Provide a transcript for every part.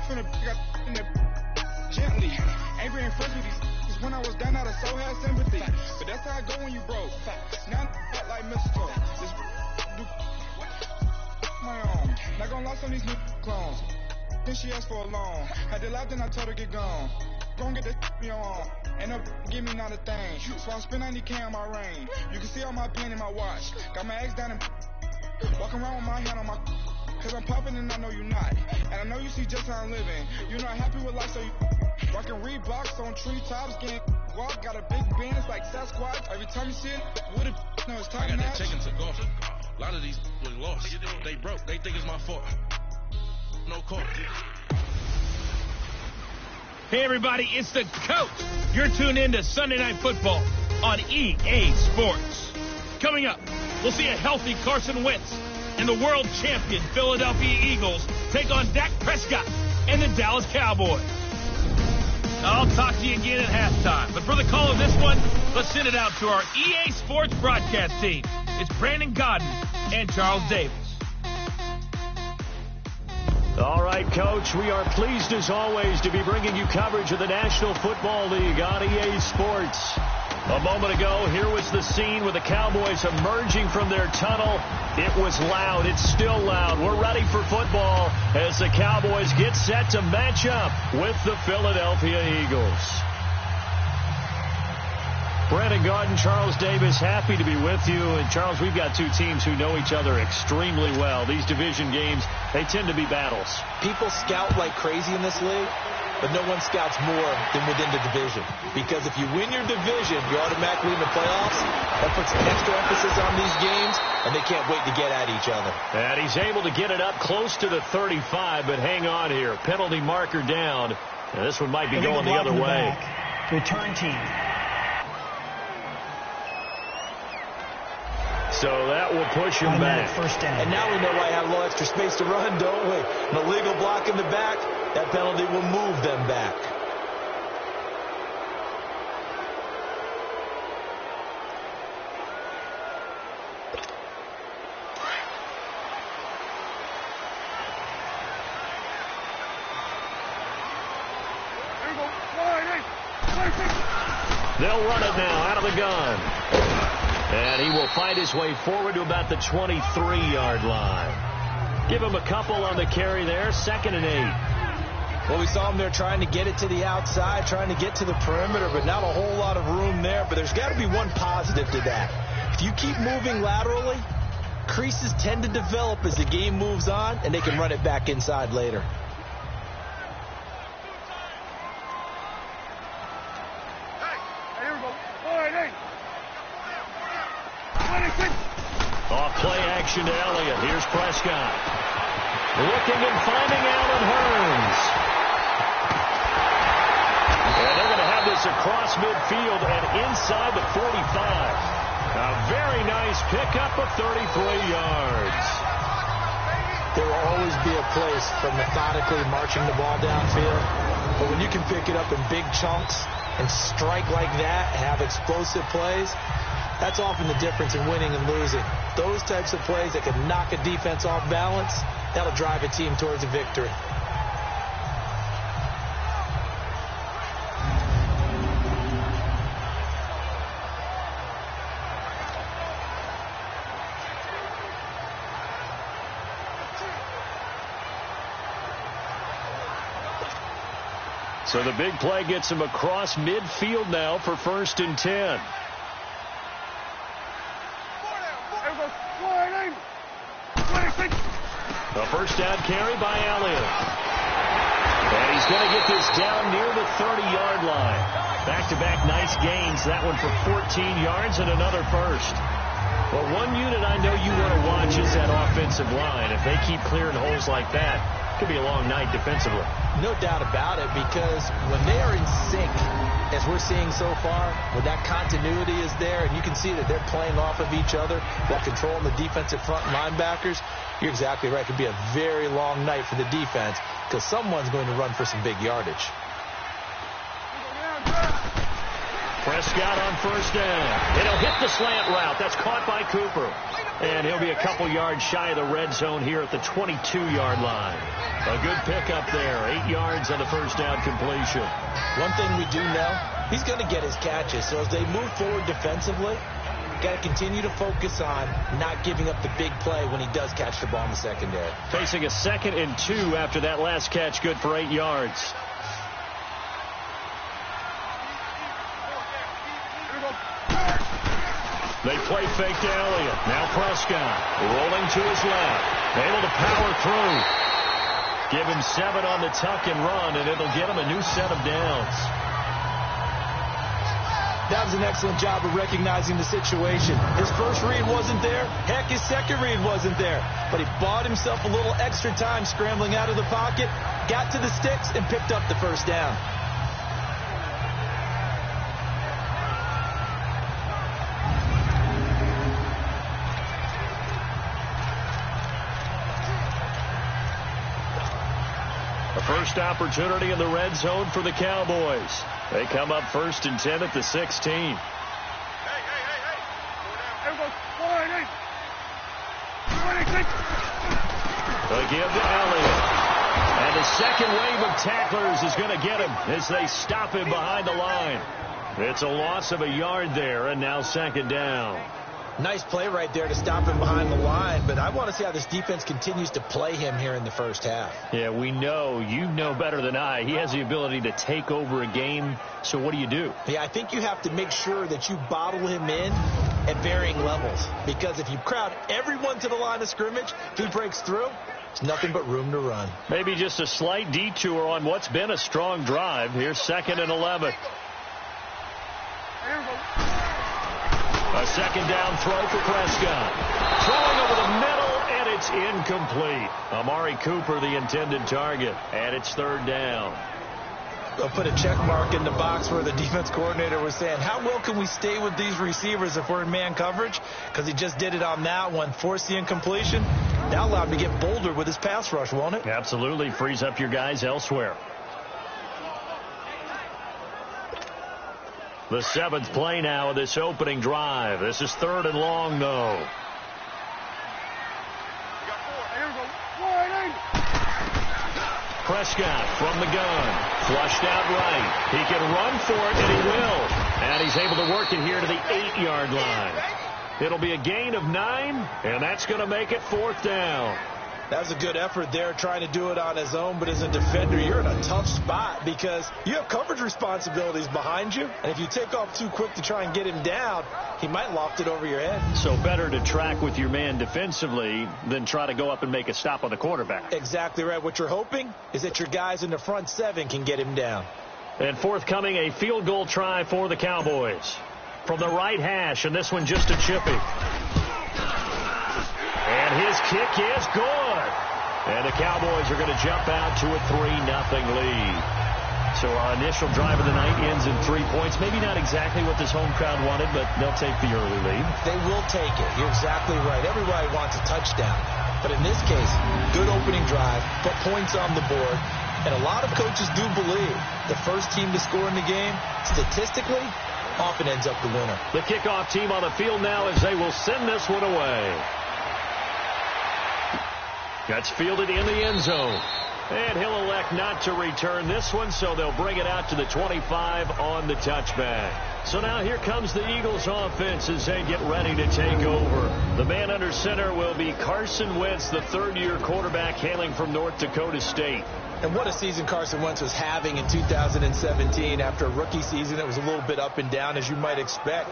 finna got in that gently. Ain't being friends with these. When I was down, I so had sympathy. But that's how I go when you broke. Now I'm like mistletoe. Just do my own. Not gonna lie on these new clones. Then she asked for a loan. Had to laugh, then I told her get gone. Gon' get that me on. Ain't no give me not a thing. So I spend 90K on my range. You can see all my pen in my watch. Got my ex down and walking around with my hand on my. Cause I'm popping and I know you not. And I know you see just how I'm living. You're not happy with life, so you rockin' Reeboks on treetops, getting walk. Got a big band, it's like Sasquatch. Every time you see it, with it, no, it's time. I got that taken to golf. A lot of these was lost. They broke. They think it's my fault. No call. Hey, everybody, it's the coach. You're tuned in to Sunday Night Football on EA Sports. Coming up, we'll see a healthy Carson Wentz and the world champion Philadelphia Eagles take on Dak Prescott and the Dallas Cowboys. I'll talk to you again at halftime. But for the call of this one, let's send it out to our EA Sports broadcast team. It's Brandon Godden and Charles Davis. All right, Coach, we are pleased as always to be bringing you coverage of the National Football League on EA Sports. A moment ago, here was the scene with the Cowboys emerging from their tunnel. It was loud. It's still loud. We're ready for football as the Cowboys get set to match up with the Philadelphia Eagles. Brandon Garden, Charles Davis, happy to be with you. And, Charles, we've got two teams who know each other extremely well. These division games, they tend to be battles. People scout like crazy in this league, but no one scouts more than within the division. Because if you win your division, you're automatically in the playoffs. That puts extra emphasis on these games, and they can't wait to get at each other. And he's able to get it up close to the 35, but hang on here. Penalty marker down. And this one might be going the other way. Return team. So that will push him back. First down. And now we know why I have a little extra space to run, don't we? An illegal block in the back, that penalty will move them back. They'll run it now out of the gun. And he will fight his way forward to about the 23-yard line. Give him a couple on the carry there. 2nd and 8. Well, we saw him there trying to get it to the outside, trying to get to the perimeter, but not a whole lot of room there. But there's got to be one positive to that. If you keep moving laterally, creases tend to develop as the game moves on, and they can run it back inside later. Off play action to Elliott. Here's Prescott. Looking and finding Allen Hurns. And they're going to have this across midfield and inside the 45. A very nice pickup of 33 yards. There will always be a place for methodically marching the ball downfield. But when you can pick it up in big chunks and strike like that, have explosive plays, that's often the difference in winning and losing. Those types of plays that can knock a defense off balance, that'll drive a team towards a victory. So the big play gets him across midfield now for 1st and 10. A first down carry by Elliott. And he's going to get this down near the 30-yard line. Back-to-back nice gains. That one for 14 yards and another first. Well, one unit I know you want to watch is that offensive line. If they keep clearing holes like that, it could be a long night defensively. No doubt about it, because when they are in sync, as we're seeing so far, when that continuity is there and you can see that they're playing off of each other while controlling the defensive front linebackers, you're exactly right. It could be a very long night for the defense because someone's going to run for some big yardage. Prescott on first down. And he'll hit the slant route. That's caught by Cooper. And he'll be a couple yards shy of the red zone here at the 22-yard line. A good pickup there. 8 yards on the first down completion. One thing we do know, he's going to get his catches. So as they move forward defensively, got to continue to focus on not giving up the big play when he does catch the ball in the secondary. Facing a 2nd and 2 after that last catch, good for 8 yards. They play fake to Elliott. Now Prescott rolling to his left. Able to power through. Give him 7 on the tuck and run, and it'll get him a new set of downs. That was an excellent job of recognizing the situation. His first read wasn't there. Heck, his second read wasn't there. But he bought himself a little extra time scrambling out of the pocket, got to the sticks, and picked up the first down. A first opportunity in the red zone for the Cowboys. They come up 1st and 10 at the 16. Hey. They give to Elliott. And the second wave of tacklers is going to get him as they stop him behind the line. It's a loss of a yard there, and now 2nd down. Nice play right there to stop him behind the line, but I want to see how this defense continues to play him here in the first half. Yeah, we know. You know better than I. He has the ability to take over a game, so what do you do? Yeah, I think you have to make sure that you bottle him in at varying levels, because if you crowd everyone to the line of scrimmage, if he breaks through, there's nothing but room to run. Maybe just a slight detour on what's been a strong drive. Here's 2nd and 11. A 2nd down throw for Prescott. Throwing over the middle, and it's incomplete. Amari Cooper, the intended target, and it's 3rd down. They'll put a check mark in the box where the defense coordinator was saying, how well can we stay with these receivers if we're in man coverage? Because he just did it on that one, forced the incompletion. Now allowed him to get bolder with his pass rush, won't it? Absolutely. Frees up your guys elsewhere. The 7th play now of this opening drive. This is 3rd and long, though. Prescott from the gun. Flushed out right. He can run for it, and he will. And he's able to work it here to the 8-yard line. It'll be a gain of 9, and that's going to make it 4th down. That was a good effort there, trying to do it on his own. But as a defender, you're in a tough spot because you have coverage responsibilities behind you. And if you take off too quick to try and get him down, he might loft it over your head. So better to track with your man defensively than try to go up and make a stop on the quarterback. Exactly right. What you're hoping is that your guys in the front 7 can get him down. And forthcoming, a field goal try for the Cowboys. From the right hash, and this one just a chippy. And his kick is good. And the Cowboys are going to jump out to a 3-0 lead. So our initial drive of the night ends in 3 points. Maybe not exactly what this home crowd wanted, but they'll take the early lead. They will take it. You're exactly right. Everybody wants a touchdown. But in this case, good opening drive, put points on the board. And a lot of coaches do believe the first team to score in the game, statistically, often ends up the winner. The kickoff team on the field now as they will send this one away. That's fielded in the end zone. And he'll elect not to return this one, so they'll bring it out to the 25 on the touchback. So now here comes the Eagles offense as they get ready to take over. The man under center will be Carson Wentz, the third-year quarterback hailing from North Dakota State. And what a season Carson Wentz was having in 2017 after a rookie season that was a little bit up and down, as you might expect.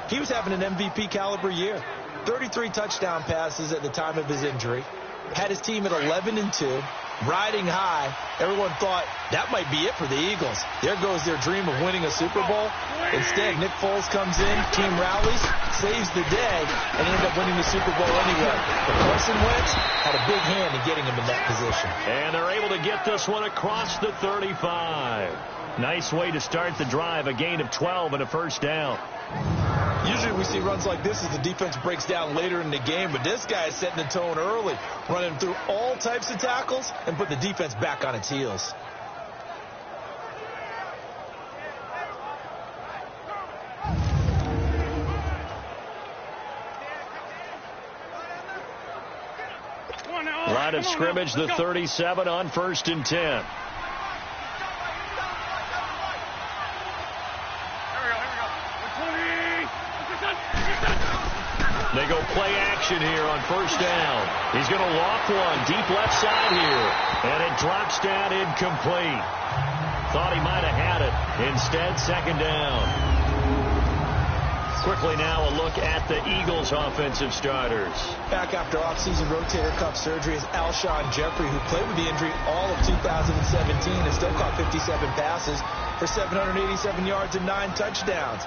He was having an MVP caliber year. 33 touchdown passes at the time of his injury. Had his team at 11-2, riding high. Everyone thought that might be it for the Eagles. There goes their dream of winning a Super Bowl. Instead, Nick Foles comes in, team rallies, saves the day, and ended up winning the Super Bowl anyway. But Carson Wentz had a big hand in getting him in that position. And they're able to get this one across the 35. Nice way to start the drive, a gain of 12 and a first down. Usually we see runs like this as the defense breaks down later in the game, but this guy is setting the tone early, running through all types of tackles and put the defense back on its heels. Line of scrimmage, the 37 on 1st and 10. They go play action here on 1st down. He's going to loft one deep left side here. And it drops down incomplete. Thought he might have had it. Instead, 2nd down. Quickly now a look at the Eagles' offensive starters. Back after offseason rotator cuff surgery is Alshon Jeffrey, who played with the injury all of 2017 and still caught 57 passes for 787 yards and 9 touchdowns.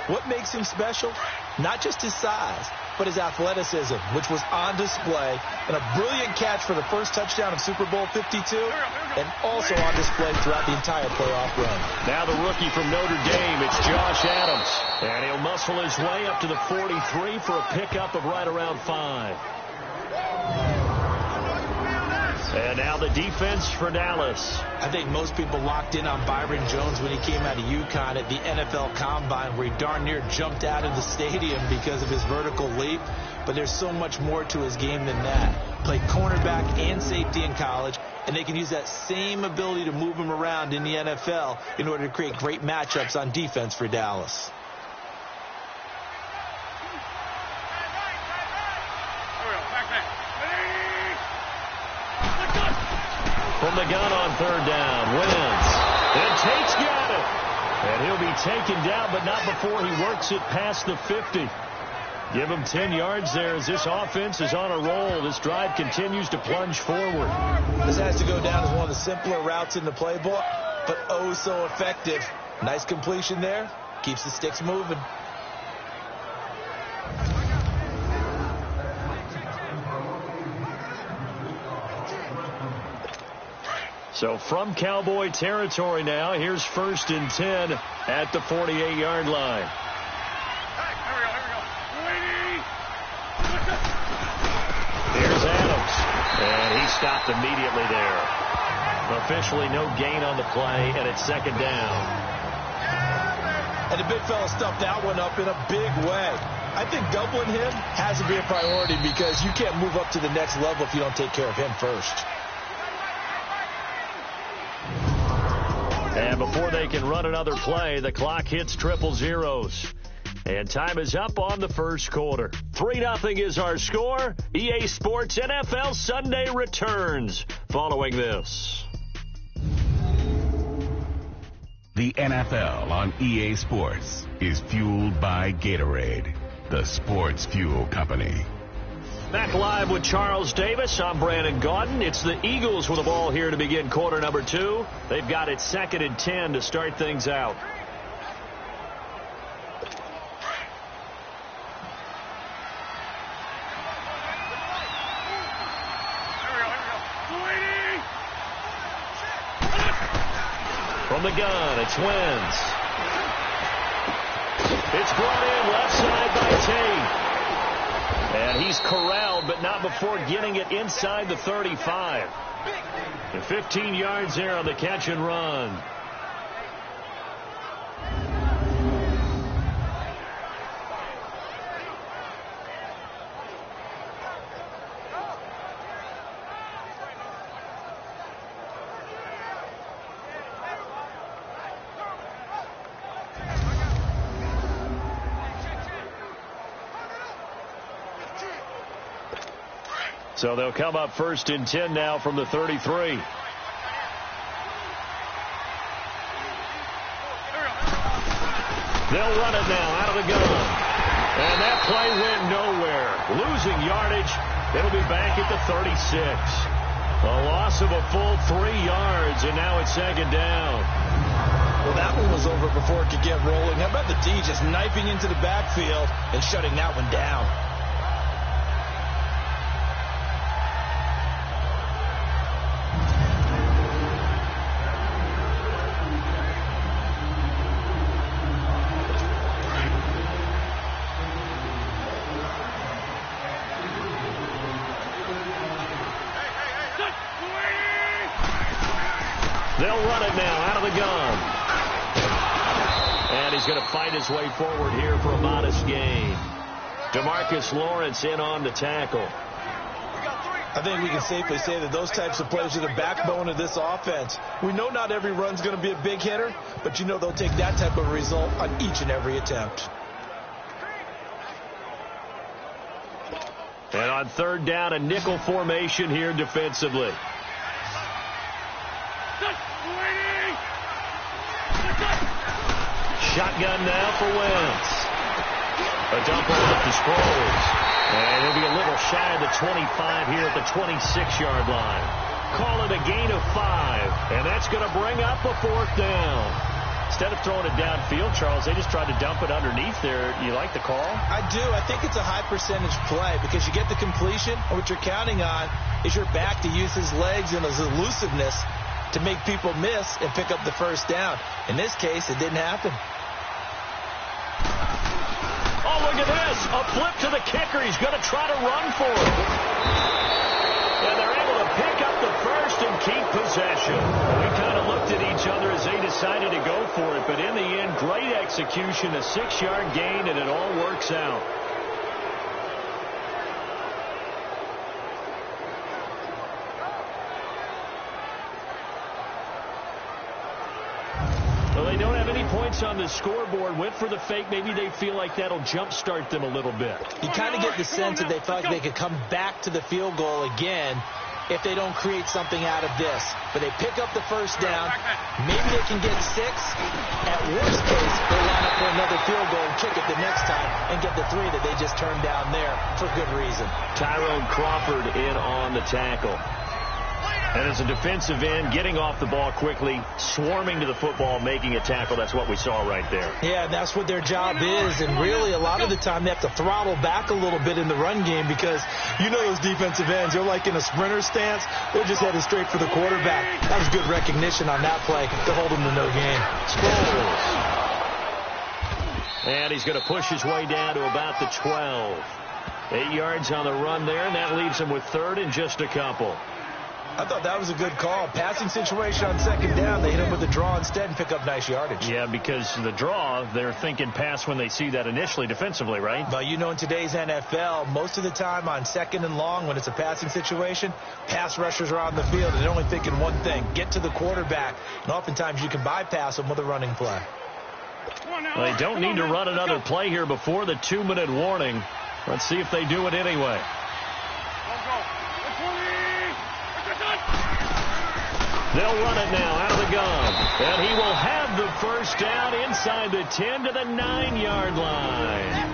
What makes him special? Not just his size, but his athleticism, which was on display in a brilliant catch for the first touchdown of Super Bowl 52 and also on display throughout the entire playoff run. Now the rookie from Notre Dame, it's Josh Adams. And he'll muscle his way up to the 43 for a pickup of right around 5. And now the defense for Dallas. I think most people locked in on Byron Jones when he came out of UConn at the NFL Combine, where he darn near jumped out of the stadium because of his vertical leap. But there's so much more to his game than that. Played cornerback and safety in college, and they can use that same ability to move him around in the NFL in order to create great matchups on defense for Dallas. From the gun on 3rd down, Wentz. And Tate's got it. And he'll be taken down, but not before he works it past the 50. Give him 10 yards there as this offense is on a roll. This drive continues to plunge forward. This has to go down as one of the simpler routes in the playbook, but oh so effective. Nice completion there. Keeps the sticks moving. So from Cowboy territory now, here's 1st and 10 at the 48-yard line. Here's Adams. And he stopped immediately there. Officially no gain on the play, and it's 2nd down. And the big fella stuffed that one up in a big way. I think doubling him has to be a priority because you can't move up to the next level if you don't take care of him first. And before they can run another play, the clock hits triple zeros. And time is up on the 1st quarter. 3-0 is our score. EA Sports NFL Sunday returns following this. The NFL on EA Sports is fueled by Gatorade, the sports fuel company. Back live with Charles Davis. I'm Brandon Gaudin. It's the Eagles with the ball here to begin quarter number 2. They've got it 2nd and 10 to start things out. From the gun, it's Wentz. It's brought in left side by Tate. And he's corralled, but not before getting it inside the 35. And 15 yards there on the catch and run. So they'll come up 1st and 10 now from the 33. They'll run it now out of the gun. And that play went nowhere. Losing yardage. It'll be back at the 36. A loss of a full 3 yards, and now it's 2nd down. Well, that one was over before it could get rolling. How about the D just knifing into the backfield and shutting that one down? They'll run it now out of the gun. And he's going to fight his way forward here for a modest gain. DeMarcus Lawrence in on the tackle. I think we can safely say that those types of plays are the backbone of this offense. We know not every run's going to be a big hitter, but you know they'll take that type of result on each and every attempt. And on third down, a nickel formation here defensively. Shotgun now for Wentz. A dump off to Sproles. And he'll be a little shy of the 25 here at the 26-yard line. Call it a gain of 5. And that's going to bring up a fourth down. Instead of throwing it downfield, Charles, they just tried to dump it underneath there. You like the call? I do. I think it's a high-percentage play because you get the completion, and what you're counting on is your back to use his legs and his elusiveness to make people miss and pick up the first down. In this case, it didn't happen. Oh, look at this. A flip to the kicker. He's going to try to run for it. And they're able to pick up the first and keep possession. We kind of looked at each other as they decided to go for it. But in the end, great execution, a 6-yard gain, and it all works out. Well, they don't have any points on the scoreboard. Went for the fake. Maybe they feel like that'll jumpstart them a little bit. You kind of get the sense that they felt like they could come back to the field goal again if they don't create something out of this. But they pick up the first down. Maybe they can get 6. At worst case, they'll line up for another field goal and kick it the next time and get the 3 that they just turned down there for good reason. Tyrone Crawford in on the tackle. And as a defensive end, getting off the ball quickly, swarming to the football, making a tackle, that's what we saw right there. Yeah, that's what their job is. And really, a lot of the time, they have to throttle back a little bit in the run game because you know those defensive ends, they're like in a sprinter stance. They're just headed straight for the quarterback. That was good recognition on that play to hold them to no gain. Sproles. And he's going to push his way down to about the 12. 8 yards on the run there, and that leaves him with third and just a couple. I thought that was a good call. Passing situation on second down. They hit him with the draw instead and pick up nice yardage. Yeah, because the draw, they're thinking pass when they see that initially defensively, right? But you know, in today's NFL, most of the time on second and long, when it's a passing situation, pass rushers are on the field, and they're only thinking one thing, get to the quarterback. And oftentimes you can bypass them with a running play. Well, they don't need to run another play here before the 2-minute warning. Let's see if they do it anyway. They'll run it now out of the gun. And he will have the first down inside the 10 to the 9-yard line.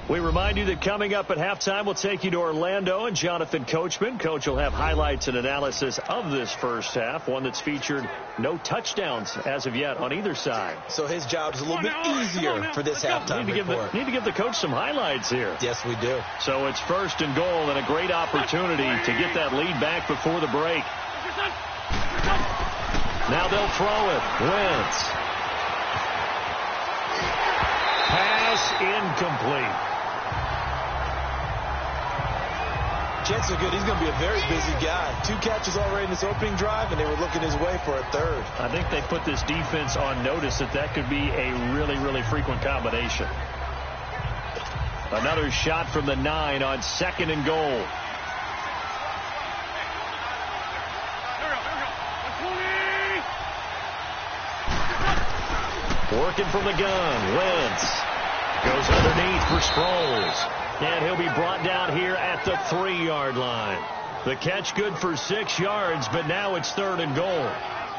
We remind you that coming up at halftime, we'll take you to Orlando and Jonathan Coachman. Coach will have highlights and analysis of this first half, one that's featured no touchdowns as of yet on either side. So his job is a little bit easier for this halftime report. Need to give the coach some highlights here. Yes, we do. So it's first and goal and a great opportunity to get that lead back before the break. Now they'll throw it. Wentz. Pass incomplete. Chances are good. He's going to be a very busy guy. 2 catches already in this opening drive, and they were looking his way for a third. I think they put this defense on notice that could be a really, really frequent combination. Another shot from the 9 on second and goal. Working from the gun. Wentz goes underneath for Sproles. And he'll be brought down here at the 3-yard line. The catch good for 6 yards, but now it's third and goal.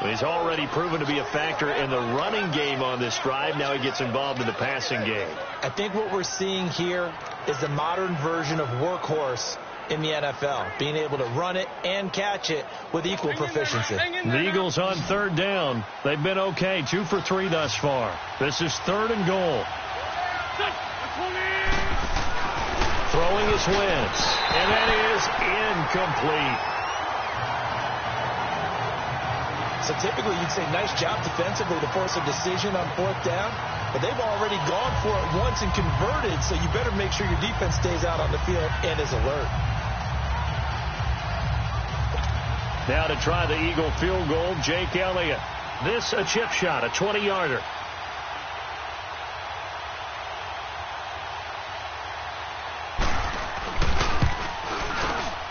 He's already proven to be a factor in the running game on this drive. Now he gets involved in the passing game. I think what we're seeing here is the modern version of workhorse in the NFL, being able to run it and catch it with equal proficiency. The Eagles on third down. They've been okay, 2 for 3 thus far. This is third and goal. Throwing is Wentz, and that is incomplete. So typically you'd say nice job defensively to force a decision on fourth down, but they've already gone for it once and converted, so you better make sure your defense stays out on the field and is alert. Now to try the Eagle field goal, Jake Elliott. This a chip shot, a 20-yarder.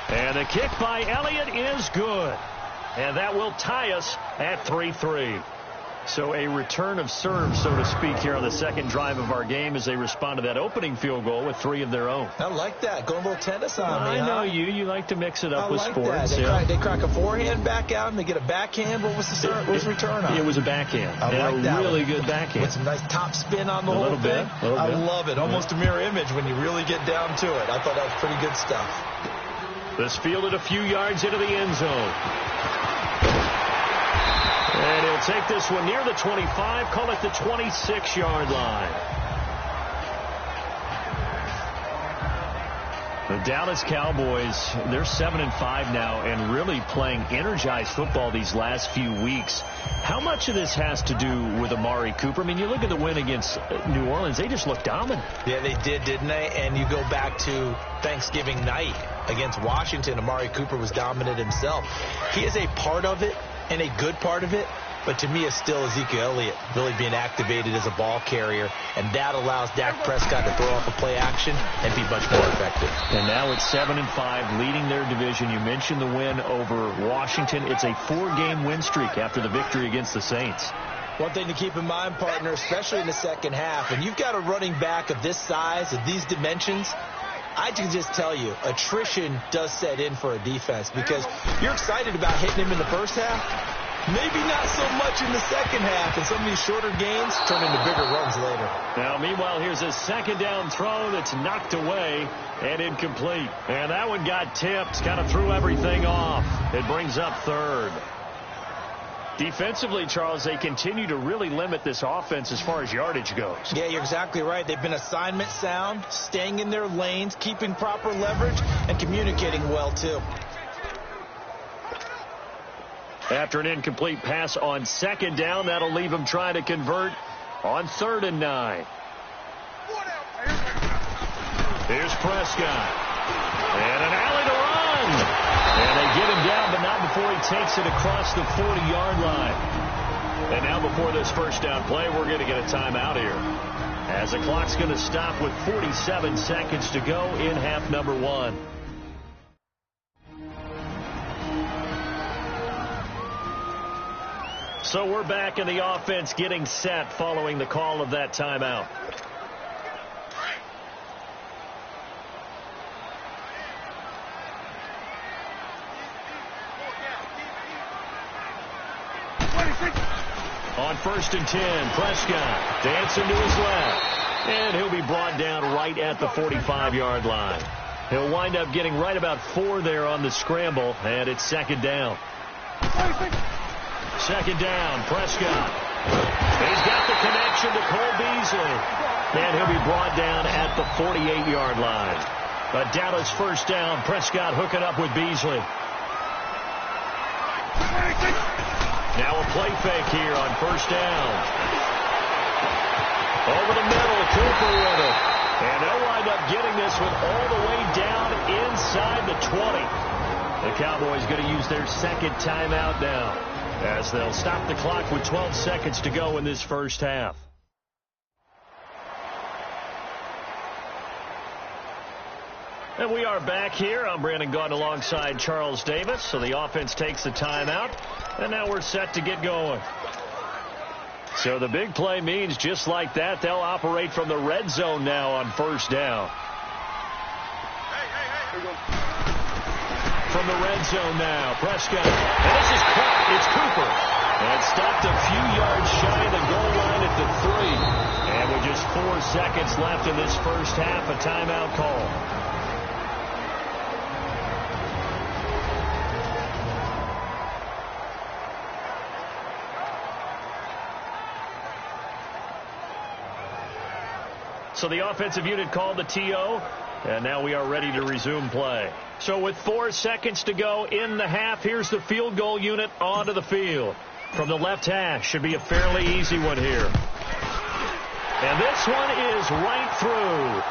And the kick by Elliott is good. And that will tie us at 3-3. So a return of serve, so to speak, here on the second drive of our game as they respond to that opening field goal with 3 of their own. I like that. Going a little tennis on me, I know you. You like to mix it up with sports. They crack a forehand back out and they get a backhand. What was the serve? What was the return on? It was a backhand. I like that. Really good backhand. With some nice top spin on the whole thing. I love it. Almost a mirror image when you really get down to it. I thought that was pretty good stuff. This fielded a few yards into the end zone. And he'll take this one near the 25, call it the 26-yard line. The Dallas Cowboys, they're 7-5 now and really playing energized football these last few weeks. How much of this has to do with Amari Cooper? I mean, you look at the win against New Orleans, they just looked dominant. Yeah, they did, didn't they? And you go back to Thanksgiving night against Washington, Amari Cooper was dominant himself. He is a part of it and a good part of it. But to me, it's still Ezekiel Elliott really being activated as a ball carrier, and that allows Dak Prescott to throw off a play action and be much more effective. And now it's 7-5, leading their division. You mentioned the win over Washington. It's a 4-game win streak after the victory against the Saints. One thing to keep in mind, partner, especially in the second half, and you've got a running back of this size, of these dimensions, I can just tell you, attrition does set in for a defense because you're excited about hitting him in the first half. Maybe not so much in the second half, and some of these shorter gains turn into bigger runs later. Now, meanwhile, here's a second down throw that's knocked away and incomplete. And that one got tipped, kind of threw everything off. It brings up third. Defensively, Charles, they continue to really limit this offense as far as yardage goes. Yeah, you're exactly right. They've been assignment sound, staying in their lanes, keeping proper leverage, and communicating well, too. After an incomplete pass on second down, that'll leave him trying to convert on 3rd and 9. Here's Prescott. And an alley to run. And they get him down, but not before he takes it across the 40-yard line. And now before this first down play, we're going to get a timeout here, as the clock's going to stop with 47 seconds to go in half number 1. So we're back in the offense getting set following the call of that timeout. On 1st and 10, Prescott dancing to his left. And he'll be brought down right at the 45-yard line. He'll wind up getting right about 4 there on the scramble, and it's 2nd down. 2nd down, Prescott. He's got the connection to Cole Beasley. And he'll be brought down at the 48-yard line. A Dallas first down, Prescott hooking up with Beasley. Now a play fake here on 1st down. Over the middle, Cooper with it. And they'll wind up getting this one all the way down inside the 20. The Cowboys going to use their 2nd timeout now, as they'll stop the clock with 12 seconds to go in this first half. And we are back here. I'm Brandon Gaudin alongside Charles Davis. So the offense takes the timeout, and now we're set to get going. So the big play means just like that, they'll operate from the red zone now on 1st down. From the red zone now, Prescott. And this is caught. It's Cooper. And stopped a few yards shy of the goal line at the 3. And with just 4 seconds left in this first half, a timeout call. So the offensive unit called the TO, and now we are ready to resume play. So with 4 seconds to go in the half, here's the field goal unit onto the field. From the left hash, should be a fairly easy one here. And this one is right through.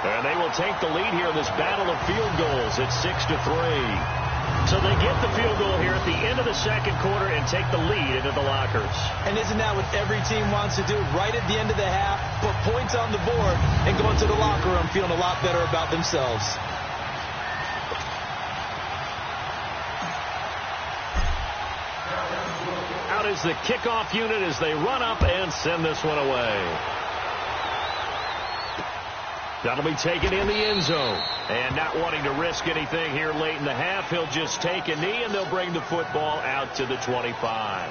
And they will take the lead here in this battle of field goals at 6-3. So they get the field goal here at the end of the second quarter and take the lead into the lockers. And isn't that what every team wants to do? Right at the end of the half, put points on the board, and go into the locker room feeling a lot better about themselves. Out is the kickoff unit as they run up and send this one away. That'll be taken in the end zone. And not wanting to risk anything here late in the half, he'll just take a knee, and they'll bring the football out to the 25.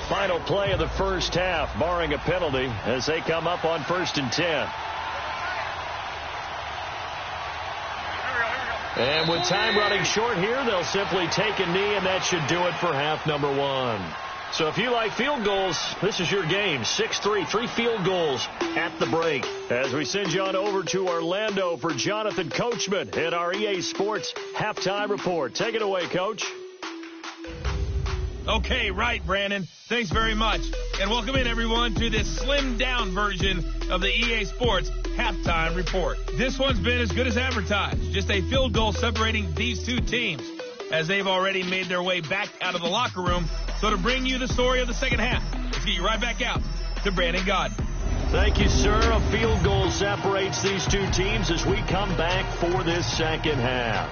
Final play of the first half, barring a penalty, as they come up on 1st and 10. And with time running short here, they'll simply take a knee, and that should do it for half number 1. So if you like field goals, this is your game. 6-3, 3 field goals at the break. As we send you on over to Orlando for Jonathan Coachman at our EA Sports Halftime Report. Take it away, Coach. Okay, right, Brandon. Thanks very much. And welcome in, everyone, to this slimmed-down version of the EA Sports Halftime Report. This one's been as good as advertised. Just a field goal separating these two teams, as they've already made their way back out of the locker room. So to bring you the story of the second half, let's get you right back out to Brandon Gaudin. Thank you, sir. A field goal separates these two teams as we come back for this second half.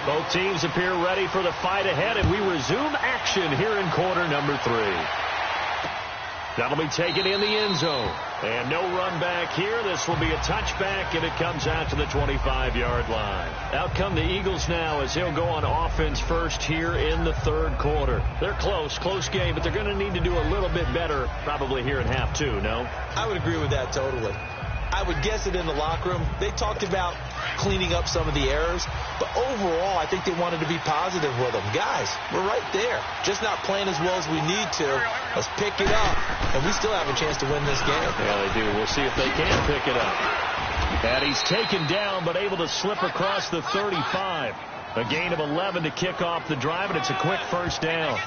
Both teams appear ready for the fight ahead, and we resume action here in quarter number 3. That'll be taken in the end zone. And no run back here. This will be a touchback, and it comes out to the 25-yard line. Out come the Eagles now as he'll go on offense first here in the third quarter. They're close game, but they're going to need to do a little bit better probably here in half 2, no? I would agree with that totally. I would guess it in the locker room. They talked about cleaning up some of the errors, but overall, I think they wanted to be positive with them. Guys, we're right there. Just not playing as well as we need to. Let's pick it up, and we still have a chance to win this game. Yeah, they do. We'll see if they can pick it up. And he's taken down, but able to slip across the 35. A gain of 11 to kick off the drive, and it's a quick first down.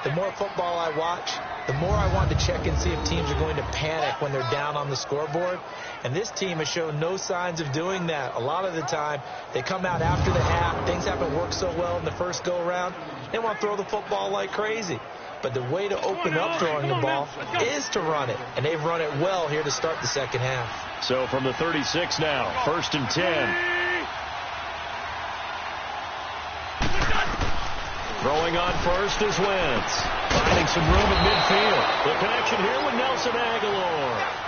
The more football I watch, the more I want to check and see if teams are going to panic when they're down on the scoreboard. And this team has shown no signs of doing that. A lot of the time, they come out after the half. Things haven't worked so well in the first go-around. They want to throw the football like crazy. But the way to open up throwing the ball is to run it. And they've run it well here to start the second half. So from the 36 now, 1st and 10. Throwing on first is Wentz. Finding some room at midfield. The connection here with Nelson Aguilar.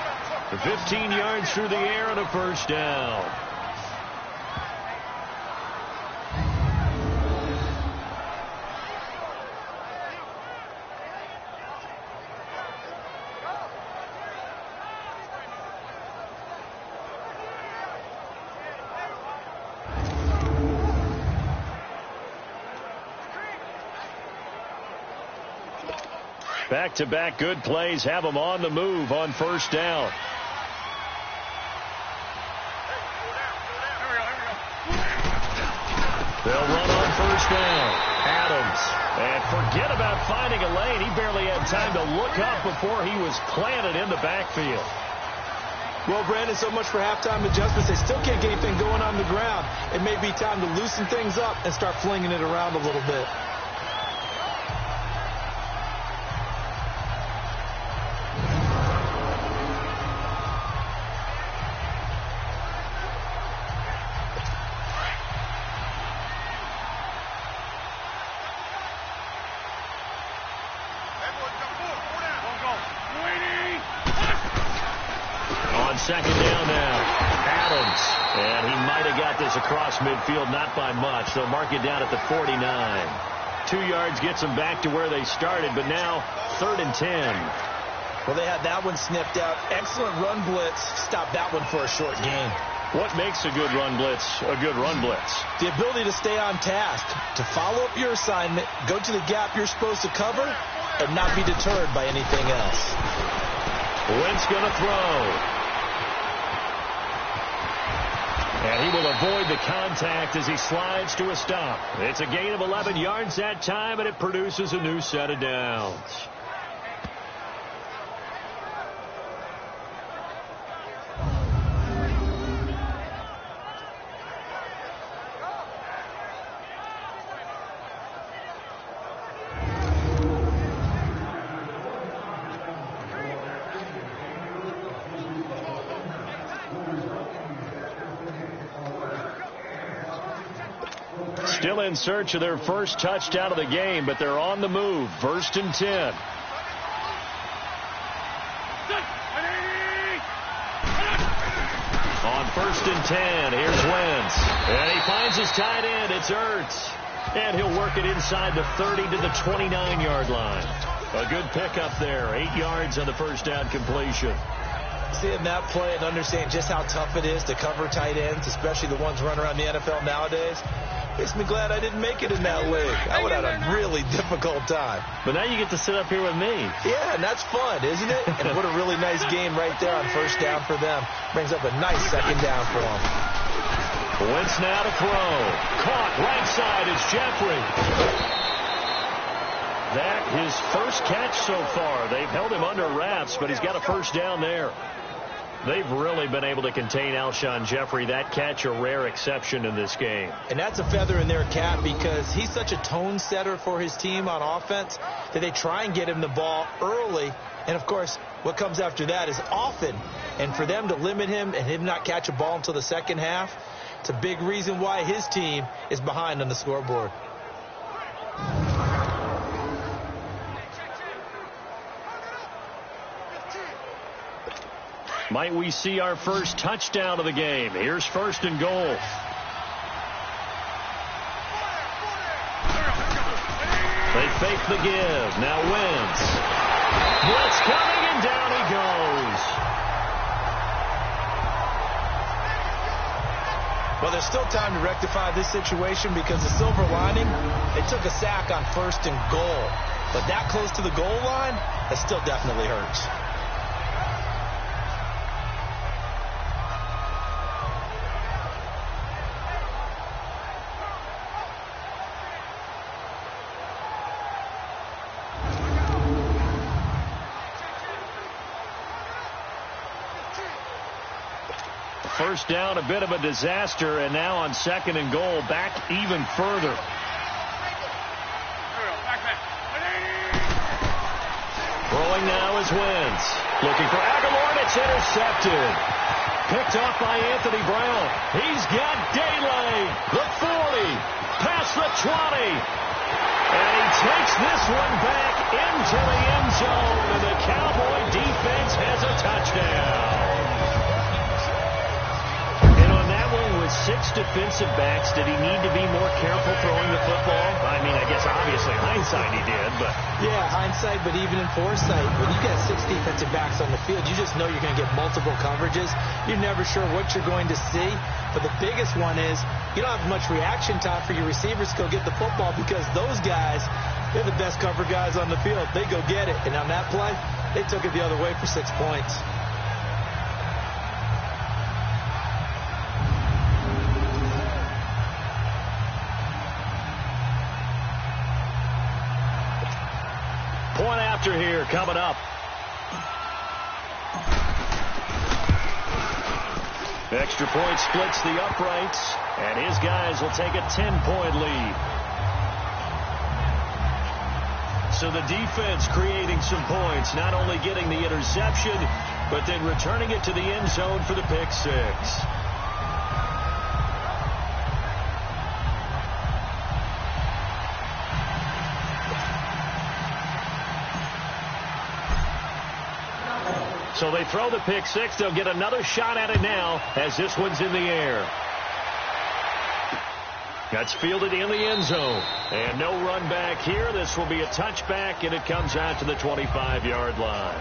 15 yards through the air and a first down. Back-to-back good plays have them on the move on first down. They'll run on first down. Adams. And forget about finding a lane. He barely had time to look up before he was planted in the backfield. Well, Brandon, so much for halftime adjustments. They still can't get anything going on the ground. It may be time to loosen things up and start flinging it around a little bit. Second down now. Adams. And he might have got this across midfield, not by much. They'll mark it down at the 49. 2 yards gets them back to where they started, but now 3rd and 10. Well, they had that one snipped out. Excellent run blitz. Stop that one for a short gain. What makes a good run blitz a good run blitz? The ability to stay on task, to follow up your assignment, go to the gap you're supposed to cover, and not be deterred by anything else. Wentz going to throw. And he will avoid the contact as he slides to a stop. It's a gain of 11 yards that time, and it produces a new set of downs. Still in search of their first touchdown of the game, but they're on the move. 1st and 10. On 1st and 10, here's Wentz. And he finds his tight end. It's Ertz. And he'll work it inside the 30 to the 29-yard line. A good pickup there. 8 yards on the first down completion. Seeing that play and understanding just how tough it is to cover tight ends, especially the ones running around the NFL nowadays, makes me glad I didn't make it in that league. I would have had a really difficult time. But now you get to sit up here with me. Yeah, and that's fun, isn't it? And what a really nice game right there on first down for them. Brings up a nice second down for them. Wentz now to throw. Caught right side. It's Jeffrey. That his first catch so far. They've held him under wraps, but he's got a first down there. They've really been able to contain Alshon Jeffrey. That catch a rare exception in this game. And that's a feather in their cap because he's such a tone setter for his team on offense that they try and get him the ball early. And, of course, what comes after that is often. And for them to limit him and him not catch a ball until the second half, it's a big reason why his team is behind on the scoreboard. Might we see our first touchdown of the game? Here's 1st and goal. They fake the give. Now Wentz. Blitz coming, and down he goes. Well, there's still time to rectify this situation because the silver lining, they took a sack on 1st and goal. But that close to the goal line, that still definitely hurts. First down, a bit of a disaster, and now on 2nd and goal, back even further. Throwing now is Wentz. Looking for Aguilar, and it's intercepted. Picked off by Anthony Brown. He's got daylight. The 40, past the 20. And he takes this one back into the end zone, and the Cowboy defense has a touchdown. 6 defensive backs. Did he need to be more careful throwing the football? I mean, I guess obviously hindsight he did, but... Yeah, hindsight, but even in foresight, when you got 6 defensive backs on the field, you just know you're going to get multiple coverages. You're never sure what you're going to see. But the biggest one is you don't have much reaction time for your receivers to go get the football because those guys, they're the best cover guys on the field. They go get it. And on that play, they took it the other way for 6 points. Here coming up. Extra point splits the uprights, and his guys will take a 10-point lead. So the defense creating some points, not only getting the interception, but then returning it to the end zone for the pick 6. So they throw the pick 6. They'll get another shot at it now as this one's in the air. That's fielded in the end zone. And no run back here. This will be a touchback, and it comes out to the 25-yard line.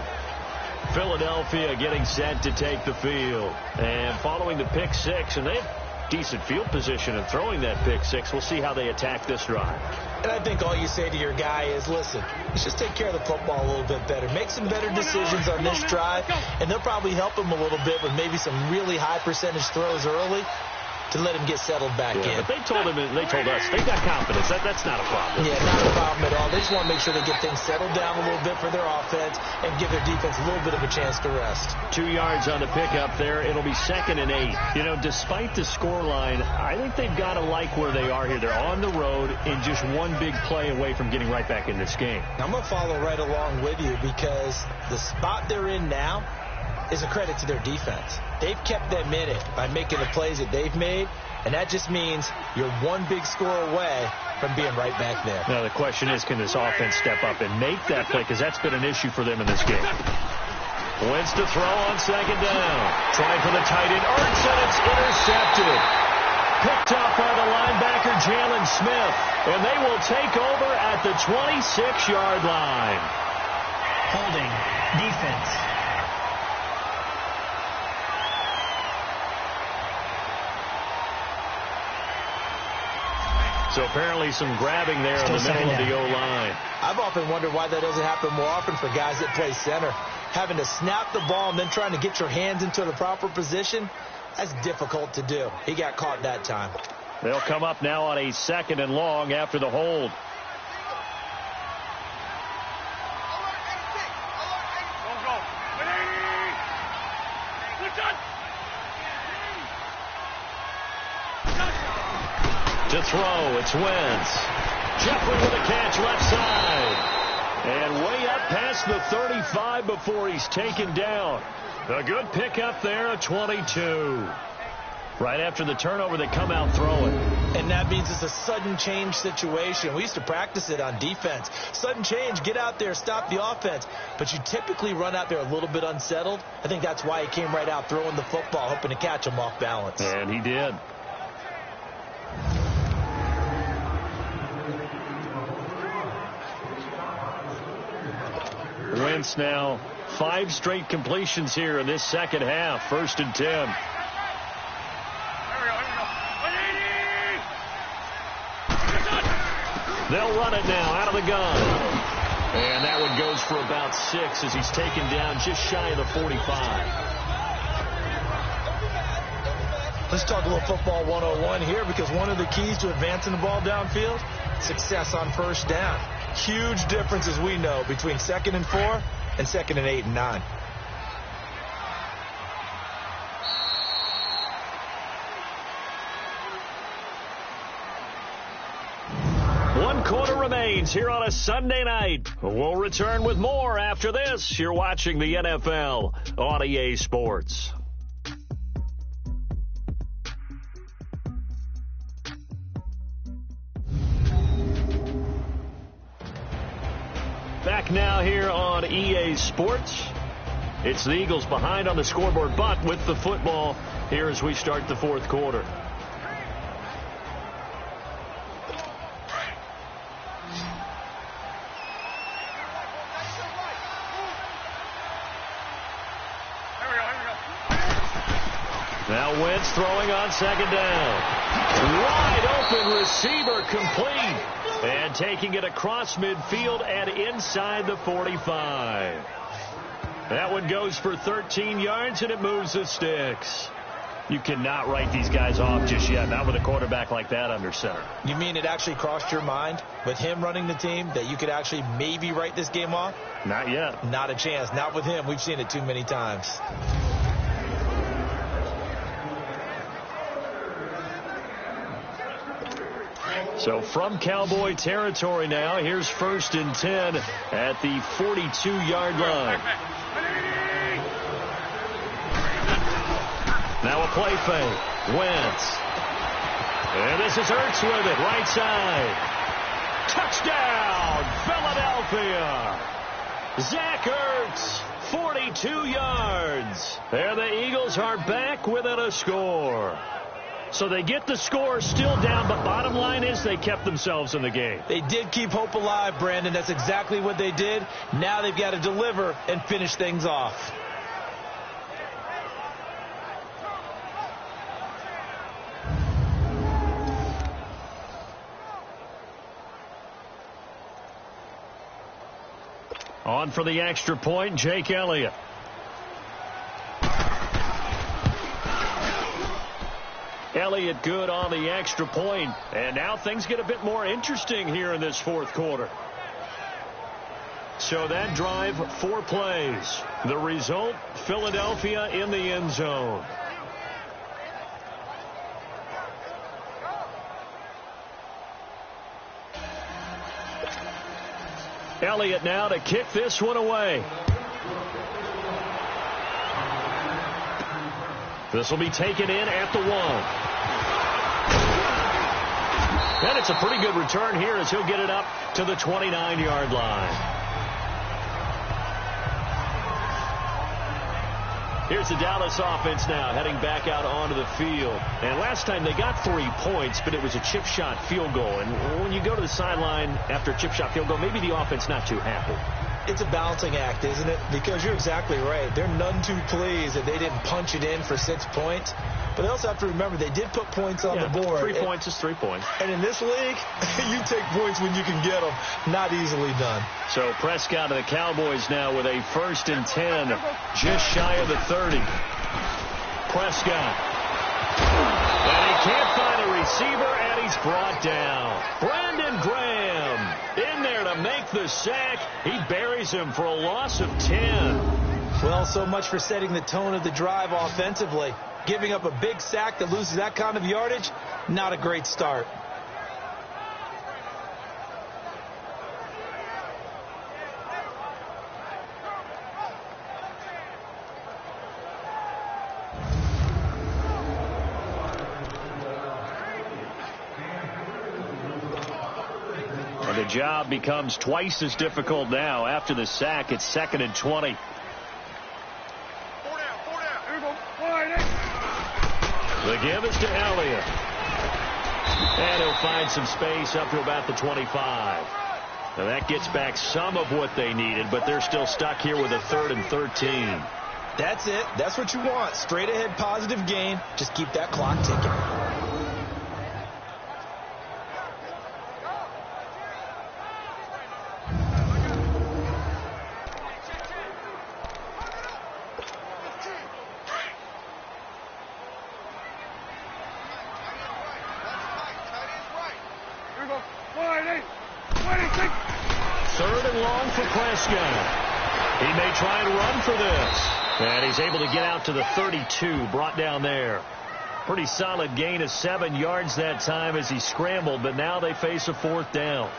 Philadelphia getting set to take the field. And following the pick 6, and they have decent field position in throwing that pick 6. We'll see how they attack this drive. And I think all you say to your guy is, listen, let's just take care of the football a little bit better. Make some better decisions on this drive, and they'll probably help him a little bit with maybe some really high percentage throws early. to let him get settled back in. But they told us they got confidence. That's not a problem. Yeah, not a problem at all. They just want to make sure they get things settled down a little bit for their offense and give their defense a little bit of a chance to rest. 2 yards on the pickup there. It'll be 2nd and 8. Despite the scoreline, I think they've got to like where they are here. They're on the road and just one big play away from getting right back in this game. I'm going to follow right along with you because the spot they're in now is a credit to their defense. They've kept them in it by making the plays that they've made, and that just means you're one big score away from being right back there. Now the question is, can this offense step up and make that play? Because that's been an issue for them in this game. Wentz to throw on 2nd down. Trying for the tight end. Ertz, and it's intercepted. Picked up by the linebacker, Jalen Smith. And they will take over at the 26-yard line. Holding. Defense. So apparently some grabbing there in the middle of the O-line. I've often wondered why that doesn't happen more often for guys that play center. Having to snap the ball and then trying to get your hands into the proper position, that's difficult to do. He got caught that time. They'll come up now on a 2nd and long after the hold. To throw, it's Wentz. Jeffrey with a catch left side. And way up past the 35 before he's taken down. A good pickup there at 22. Right after the turnover, they come out throwing. And that means it's a sudden change situation. We used to practice it on defense. Sudden change, get out there, stop the offense. But you typically run out there a little bit unsettled. I think that's why he came right out throwing the football, hoping to catch him off balance. And he did. Wentz now 5 straight completions here in this second half. 1st and 10. They'll run it now out of the gun. And that one goes for about 6 as he's taken down just shy of the 45. Let's talk a little football 101 here, because one of the keys to advancing the ball downfield, success on 1st down. Huge difference, as we know, between 2nd and 4 and 2nd and 8 and 9. One quarter remains here on a Sunday night. We'll return with more after this. You're watching the NFL on EA Sports. Back now here on EA Sports. It's the Eagles behind on the scoreboard, but with the football here as we start the 4th quarter. Now Wentz throwing on 2nd down. Wide open receiver complete. And taking it across midfield and inside the 45. That one goes for 13 yards, and it moves the sticks. You cannot write these guys off just yet, not with a quarterback like that under center. You mean it actually crossed your mind with him running the team that you could actually maybe write this game off? Not yet. Not a chance. Not with him. We've seen it too many times. So from Cowboy territory now, here's 1st and 10 at the 42-yard line. Now a play fake. Wentz. And this is Ertz with it, right side. Touchdown, Philadelphia. Zach Ertz, 42 yards. There the Eagles are back within a score. So they get the score still down, but bottom line is they kept themselves in the game. They did keep hope alive, Brandon. That's exactly what they did. Now they've got to deliver and finish things off. On for the extra point, Jake Elliott. Elliott good on the extra point. And now things get a bit more interesting here in this fourth quarter. So that drive, 4 plays. The result, Philadelphia in the end zone. Elliott now to kick this one away. This will be taken in at the 1. And it's a pretty good return here as he'll get it up to the 29-yard line. Here's the Dallas offense now heading back out onto the field. And last time they got 3 points, but it was a chip shot field goal. And when you go to the sideline after a chip shot field goal, maybe the offense not too happy. It's a balancing act, isn't it? Because you're exactly right. They're none too pleased that they didn't punch it in for 6 points. But they also have to remember they did put points on the board. 3 points is 3 points. And in this league, you take points when you can get them. Not easily done. So Prescott and the Cowboys now with a 1st and 10, just shy of the 30. Prescott. And he can't find a receiver, and he's brought down. Brandon Graham in there to make the sack. He buries him for a loss of 10. Well, so much for setting the tone of the drive offensively. Giving up a big sack that loses that kind of yardage, not a great start. And the job becomes twice as difficult now. After the sack, it's 2nd and 20. The give is to Elliott. And he'll find some space up to about the 25. Now that gets back some of what they needed, but they're still stuck here with a 3rd and 13. That's it. That's what you want. Straight ahead positive gain. Just keep that clock ticking. He may try and run for this. And he's able to get out to the 32, brought down there. Pretty solid gain of 7 yards that time as he scrambled, but now they face a 4th down.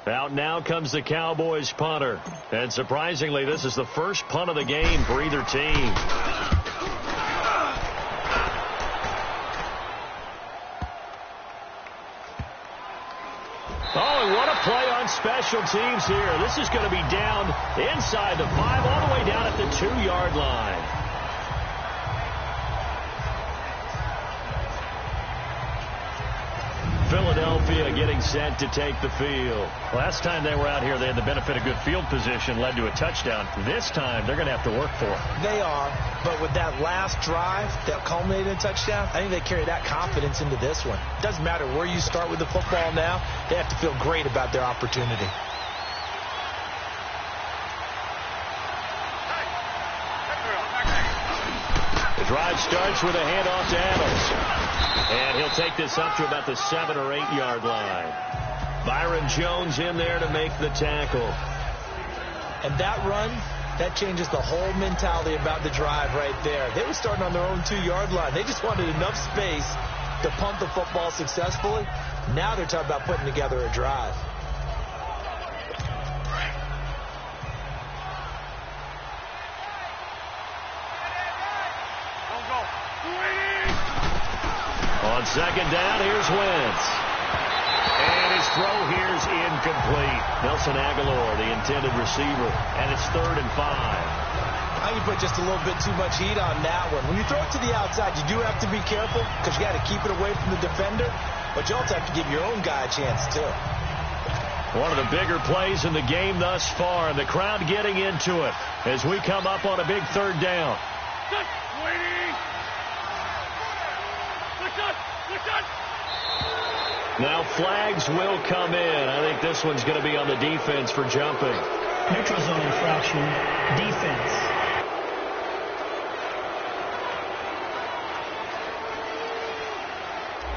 Out now comes the Cowboys punter. And surprisingly, this is the first punt of the game for either team. Oh, and what a play on special teams here. This is going to be down inside the 5, all the way down at the 2-yard line. Philadelphia getting set to take the field. Last time they were out here, they had the benefit of good field position, led to a touchdown. This time, they're going to have to work for it. They are, but with that last drive that culminated in a touchdown, I think they carry that confidence into this one. Doesn't matter where you start with the football now, they have to feel great about their opportunity. The drive starts with a handoff to Adams. And he'll take this up to about the 7 or 8 yard line. Byron Jones in there to make the tackle. And that run, that changes the whole mentality about the drive right there. They were starting on their own 2-yard line. They just wanted enough space to punt the football successfully. Now they're talking about putting together a drive. On 2nd down, here's Wentz. And his throw here's incomplete. Nelson Aguilar, the intended receiver. And it's 3rd and 5. I think you put just a little bit too much heat on that one. When you throw it to the outside, you do have to be careful because you got to keep it away from the defender. But you also have to give your own guy a chance, too. One of the bigger plays in the game thus far. And the crowd getting into it as we come up on a big 3rd down. Now flags will come in. I think this one's going to be on the defense for jumping. Neutral zone infraction, defense.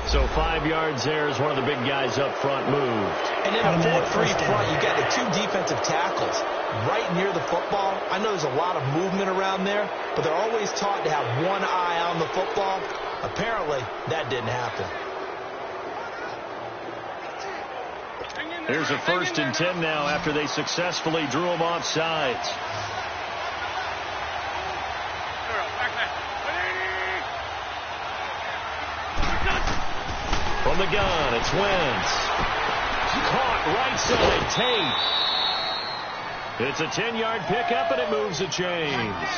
So 5 yards there as one of the big guys up front moved. And in a 4-3 front, you got the 2 defensive tackles right near the football. I know there's a lot of movement around there, but they're always taught to have one eye on the football. Apparently, that didn't happen. Here's a 1st and 10 now after they successfully drew him off sides. From the gun, it's Wentz. Caught right side, Tate. It's a 10-yard pickup, and it moves the chains.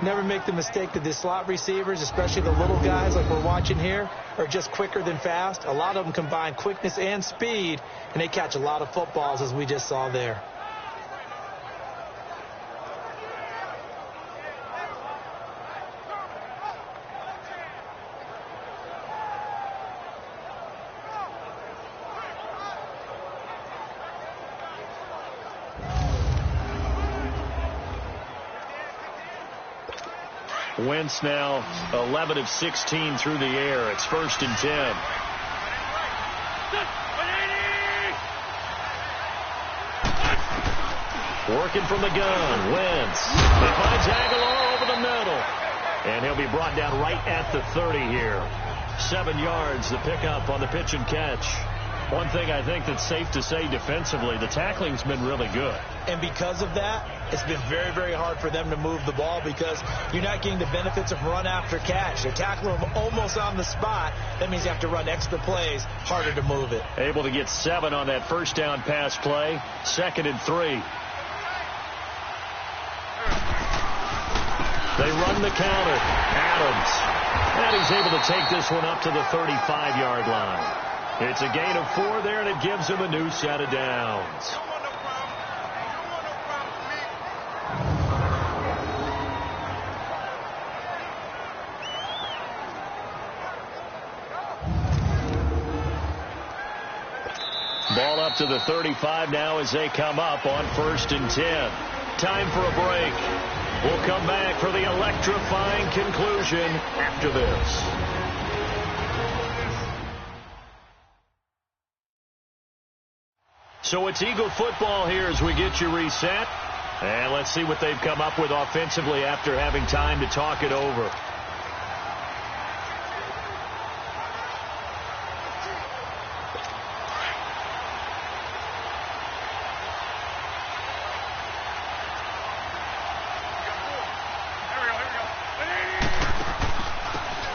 Never make the mistake that the slot receivers, especially the little guys like we're watching here, are just quicker than fast. A lot of them combine quickness and speed, and they catch a lot of footballs, as we just saw there. Wentz now 11 of 16 through the air. It's 1st and 10. Working from the gun, Wentz. He finds Aguilar over the middle. And he'll be brought down right at the 30 here. 7 yards, the pickup on the pitch and catch. One thing I think that's safe to say defensively, the tackling's been really good. And because of that, it's been very, very hard for them to move the ball because you're not getting the benefits of run after catch. They're tackling them almost on the spot. That means you have to run extra plays, harder to move it. Able to get 7 on that 1st down pass play. 2nd and 3. They run the counter. Adams. And he's able to take this one up to the 35-yard line. It's a gain of 4 there, and it gives him a new set of downs. Ball up to the 35 now as they come up on 1st and 10. Time for a break. We'll come back for the electrifying conclusion after this. So it's Eagle football here as we get you reset. And let's see what they've come up with offensively after having time to talk it over.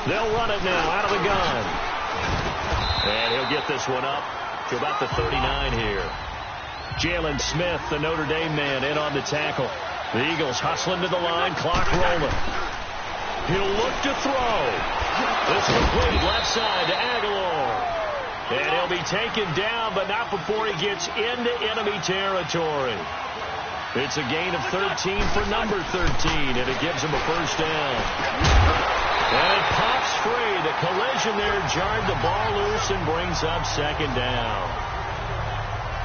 They'll run it now out of the gun. And he'll get this one up to about the 39 here. Jalen Smith, the Notre Dame man, in on the tackle. The Eagles hustling to the line, clock rolling. He'll look to throw. It's complete left side to Aguilar. And he'll be taken down, but not before he gets into enemy territory. It's a gain of 13 for number 13, and it gives him a 1st down. And it pops free. The collision there jarred the ball loose and brings up 2nd down.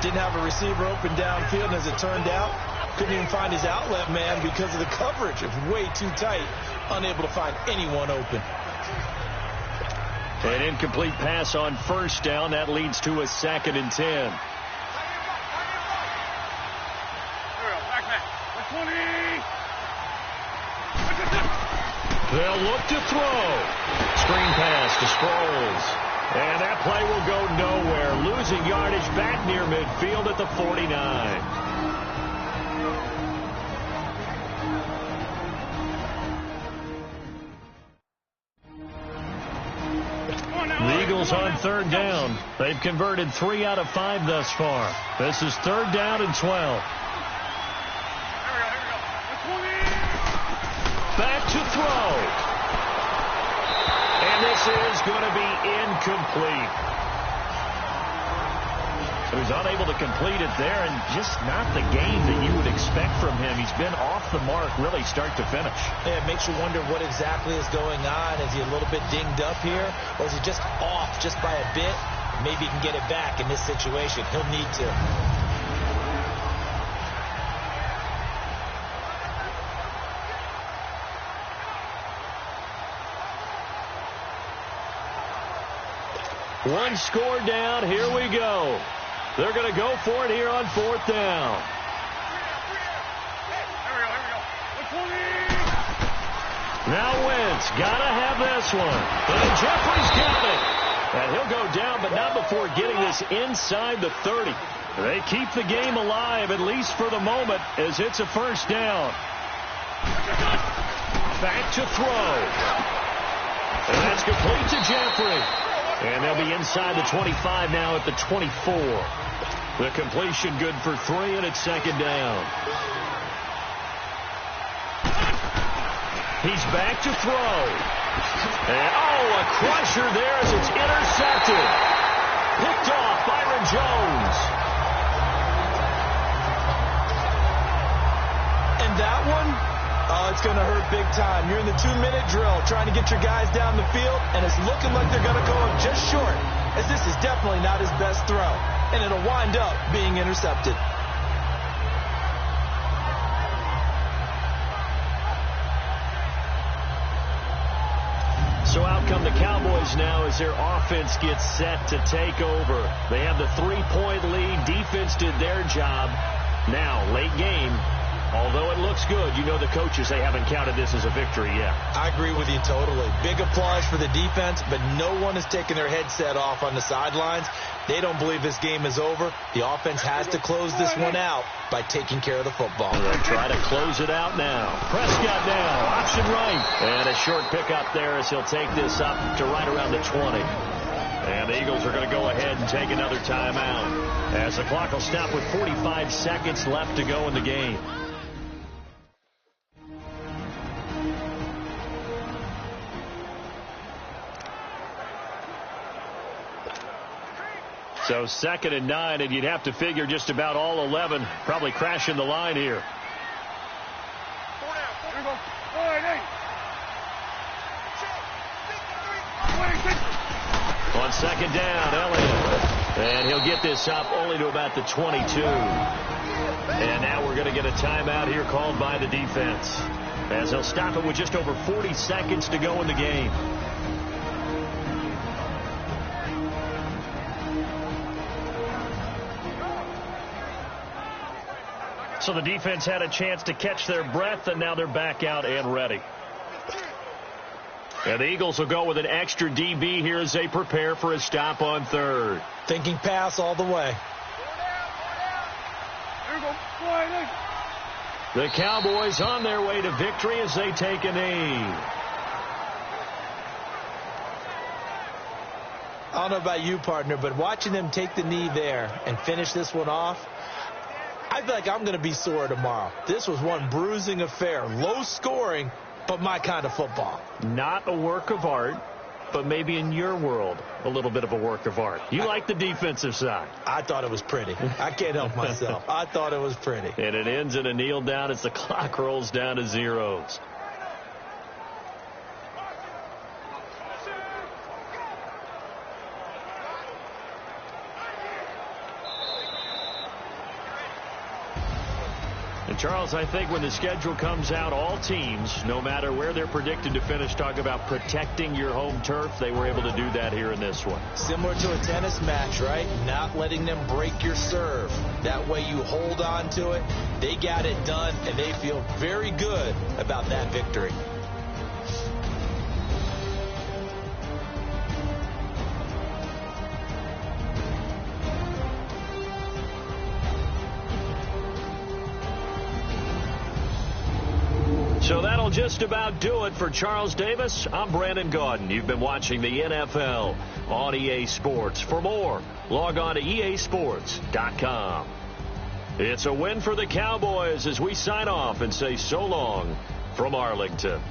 Didn't have a receiver open downfield, and as it turned out, couldn't even find his outlet man because of the coverage. It was way too tight, unable to find anyone open. An incomplete pass on 1st down. That leads to a 2nd and 10. They'll look to throw. Screen pass to Sproles. And that play will go nowhere. Losing yardage back near midfield at the 49. The Eagles on 3rd down. They've converted 3 out of 5 thus far. This is 3rd down and 12. Back to throw. And this is going to be incomplete. He was unable to complete it there, and just not the game that you would expect from him. He's been off the mark really start to finish. Yeah, it makes you wonder what exactly is going on. Is he a little bit dinged up here, or is he just off just by a bit? Maybe he can get it back in this situation. He'll need to. One score down. Here we go. They're going to go for it here on 4th down. Now Wentz got to have this one. And Jeffrey's got it. And he'll go down, but not before getting this inside the 30. They keep the game alive, at least for the moment, as it's a 1st down. Back to throw. And that's complete to Jeffrey. And they'll be inside the 25 now at the 24. The completion good for 3, and it's 2nd down. He's back to throw. And, a crusher there as it's intercepted. Picked off Byron Jones. And that one, it's going to hurt big time. You're in the 2-minute drill trying to get your guys down the field, and it's looking like they're going to go up just short, as this is definitely not his best throw, and it'll wind up being intercepted. So out come the Cowboys now as their offense gets set to take over. They have the 3-point lead. Defense did their job. Now, late game, although it looks good, you know the coaches, they haven't counted this as a victory yet. I agree with you totally. Big applause for the defense, but no one is taking their headset off on the sidelines. They don't believe this game is over. The offense has to close this one out by taking care of the football. They'll try to close it out now. Prescott now, option right. And a short pickup there as he'll take this up to right around the 20. And the Eagles are going to go ahead and take another timeout, as the clock will stop with 45 seconds left to go in the game. So 2nd and 9, and you'd have to figure just about all 11 probably crashing the line here. On 2nd down, Elliott. And he'll get this up only to about the 22. And now we're going to get a timeout here called by the defense, as they'll stop it with just over 40 seconds to go in the game. So the defense had a chance to catch their breath, and now they're back out and ready. And the Eagles will go with an extra DB here as they prepare for a stop on 3rd. Thinking pass all the way. The Cowboys on their way to victory as they take a knee. I don't know about you, partner, but watching them take the knee there and finish this one off, I feel like I'm going to be sore tomorrow. This was one bruising affair. Low scoring, but my kind of football. Not a work of art, but maybe in your world, a little bit of a work of art. You like the defensive side. I thought it was pretty. I can't help myself. I thought it was pretty. And it ends in a kneel down as the clock rolls down to zeros. And Charles, I think when the schedule comes out, all teams, no matter where they're predicted to finish, talk about protecting your home turf. They were able to do that here in this one. Similar to a tennis match, right? Not letting them break your serve. That way you hold on to it. They got it done, and they feel very good about that victory. So that'll just about do it for Charles Davis. I'm Brandon Gaudin. You've been watching the NFL on EA Sports. For more, log on to easports.com. It's a win for the Cowboys as we sign off and say so long from Arlington.